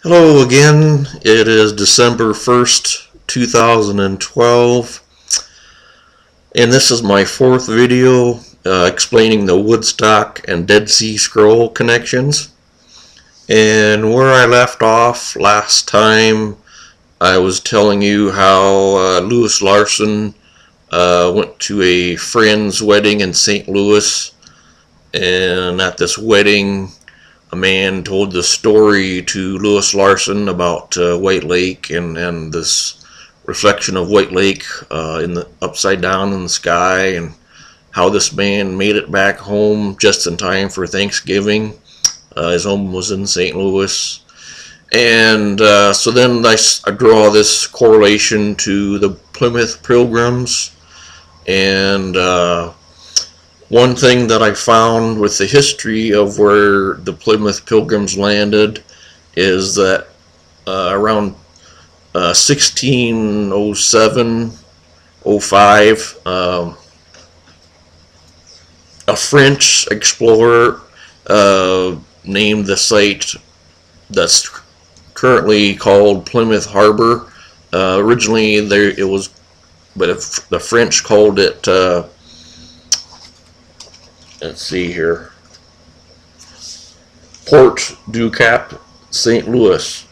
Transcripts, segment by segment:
Hello again. It is December 1st, 2012, and this is my fourth video explaining the Woodstock and Dead Sea Scroll connections. And where I left off last time, I was telling you how Louis Larson went to a friend's wedding in St. Louis, and at this wedding a man told the story to Louis Larson about White Lake and this reflection of White Lake in the upside down in the sky, and how this man made it back home just in time for Thanksgiving. His home was in St. Louis, and so then I draw this correlation to the Plymouth Pilgrims. And one thing that I found with the history of where the Plymouth Pilgrims landed is that around 1607-05, a French explorer named the site that's currently called Plymouth Harbor. Originally it was, but if the French called it let's see here, Port du Cap, St. Louis.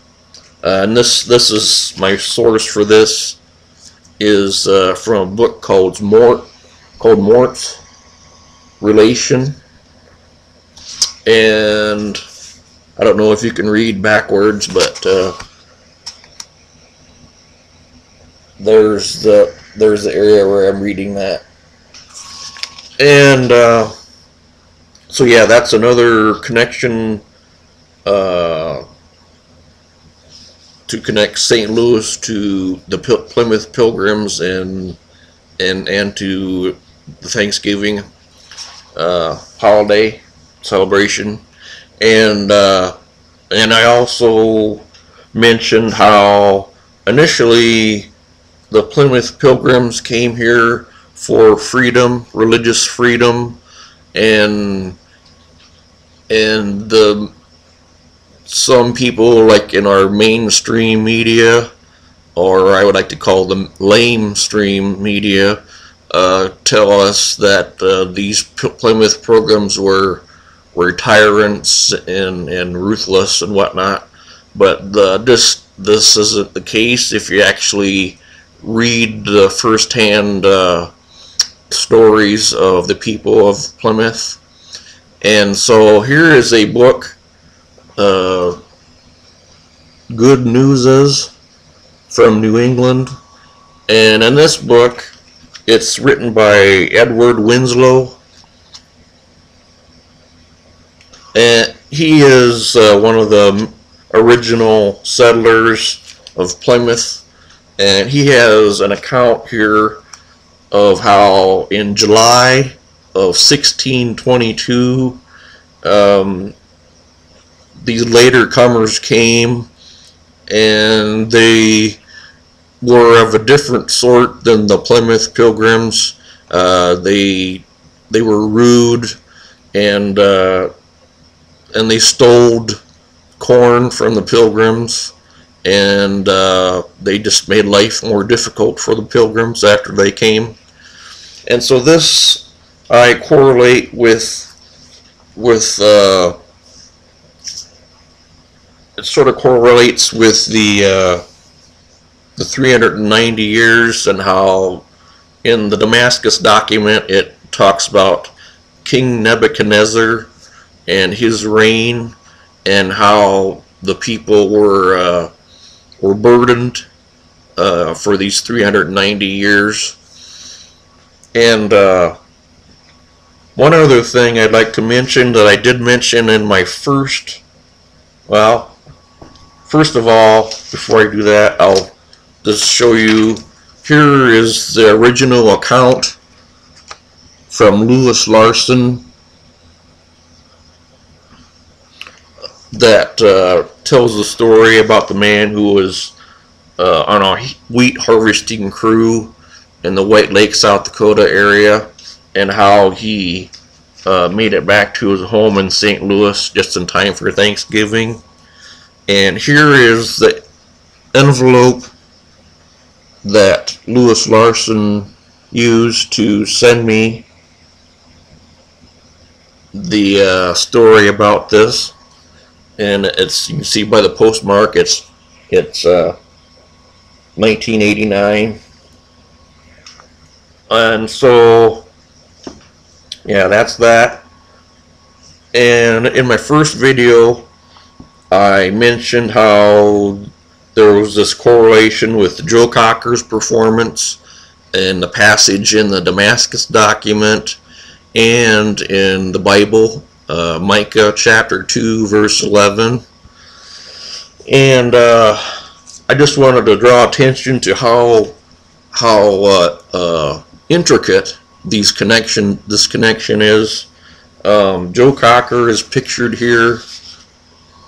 And this is my source for this is from a book called Mort's Relation. And I don't know if you can read backwards, but there's the area where I'm reading that. And so yeah, that's another connection to connect St. Louis to the Plymouth Pilgrims and to the Thanksgiving holiday celebration. And I also mentioned how initially the Plymouth Pilgrims came here for freedom, religious freedom, and some people, like in our mainstream media, or I would like to call them lamestream media, tell us that these Plymouth Pilgrims were tyrants and ruthless and whatnot. But this isn't the case if you actually read the first-hand stories of the people of Plymouth. And so here is a book, Good Newses from New England. And in this book, it's written by Edward Winslow, and he is one of the original settlers of Plymouth. And he has an account here of how in July of 1622 these later comers came, and they were of a different sort than the Plymouth Pilgrims. They were rude, and they stole corn from the Pilgrims, and they just made life more difficult for the Pilgrims after they came. And so this I correlate with it sort of correlates with the 390 years, and how in the Damascus document it talks about King Nebuchadnezzar and his reign, and how the people were burdened for these 390 years. And one other thing I'd like to mention that I did mention in my first of all, before I do that, I'll just show you, here is the original account from Louis Larson that tells the story about the man who was on a wheat harvesting crew in the White Lake, South Dakota area, and how he made it back to his home in St. Louis just in time for Thanksgiving. And here is the envelope that Lewis Larson used to send me the story about this. And it's, you can see by the postmark, it's 1989. And so, yeah, that's that. And in my first video, I mentioned how there was this correlation with Joe Cocker's performance and the passage in the Damascus document and in the Bible, Micah chapter 2 verse 11. And I just wanted to draw attention to how intricate this connection is. Joe Cocker is pictured here.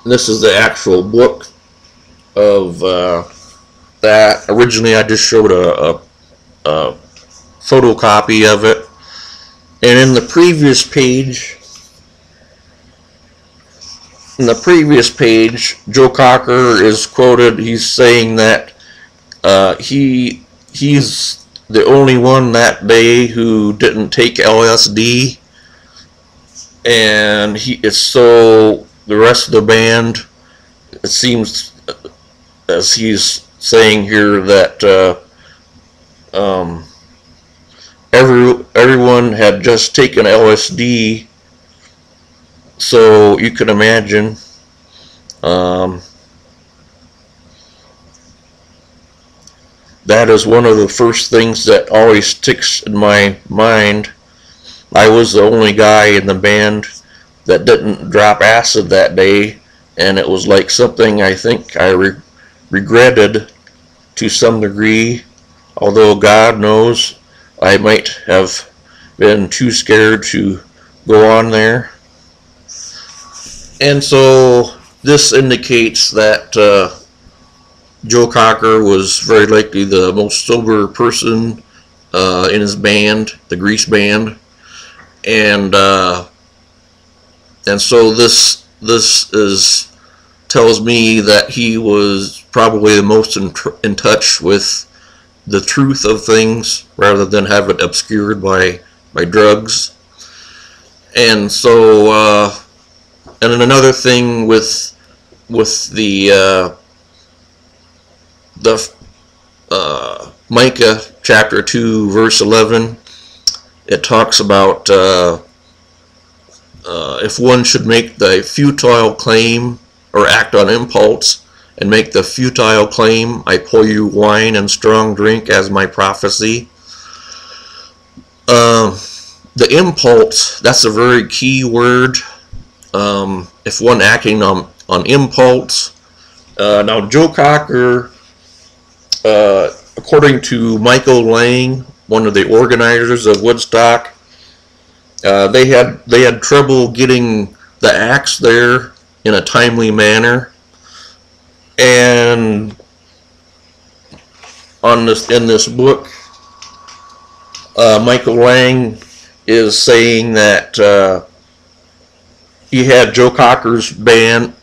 This is the actual book of that. Originally I just showed a photocopy of it. And in the previous page, Joe Cocker is quoted. He's saying that he's the only one that day who didn't take LSD, and so the rest of the band, it seems, as he's saying here, that everyone had just taken LSD. So you can imagine that is one of the first things that always sticks in my mind. I was the only guy in the band that didn't drop acid that day, and it was like something I think I regretted to some degree, although God knows I might have been too scared to go on there. And so this indicates that Joe Cocker was very likely the most sober person in his band, the Grease Band, and so this tells me that he was probably the most in touch with the truth of things, rather than have it obscured by drugs. And so and then another thing with the Micah chapter 2 verse 11, it talks about if one should make the futile claim or act on impulse and make the futile claim, I pour you wine and strong drink as my prophecy. The impulse, that's a very key word. If one acting on impulse. Now Joe Cocker, according to Michael Lang, one of the organizers of Woodstock, they had trouble getting the acts there in a timely manner, and in this book, Michael Lang is saying that he had Joe Cocker's band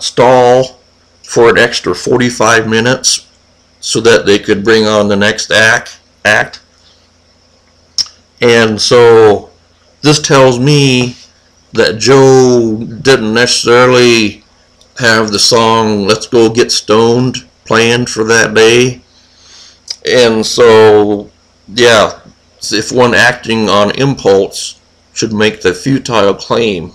stall for an extra 45 minutes so that they could bring on the next act. And so this tells me that Joe didn't necessarily have the song "Let's Go Get Stoned" planned for that day. And so, yeah, if one acting on impulse should make the futile claim,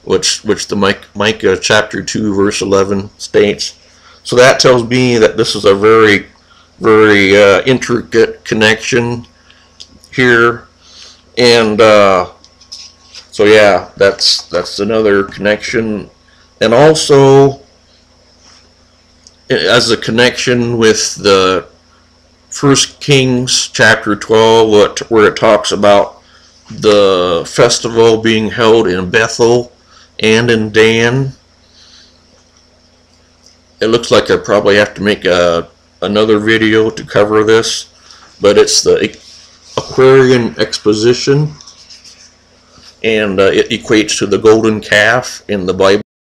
which the Micah chapter 2 verse 11 states. So that tells me that this is a very, very intricate connection here. And so yeah, that's another connection. And also, as a connection with the 1 Kings chapter 12, where it talks about the festival being held in Bethel and in Dan. It looks like I probably have to make another video to cover this, but it's the Aquarian Exposition, and it equates to the golden calf in the Bible.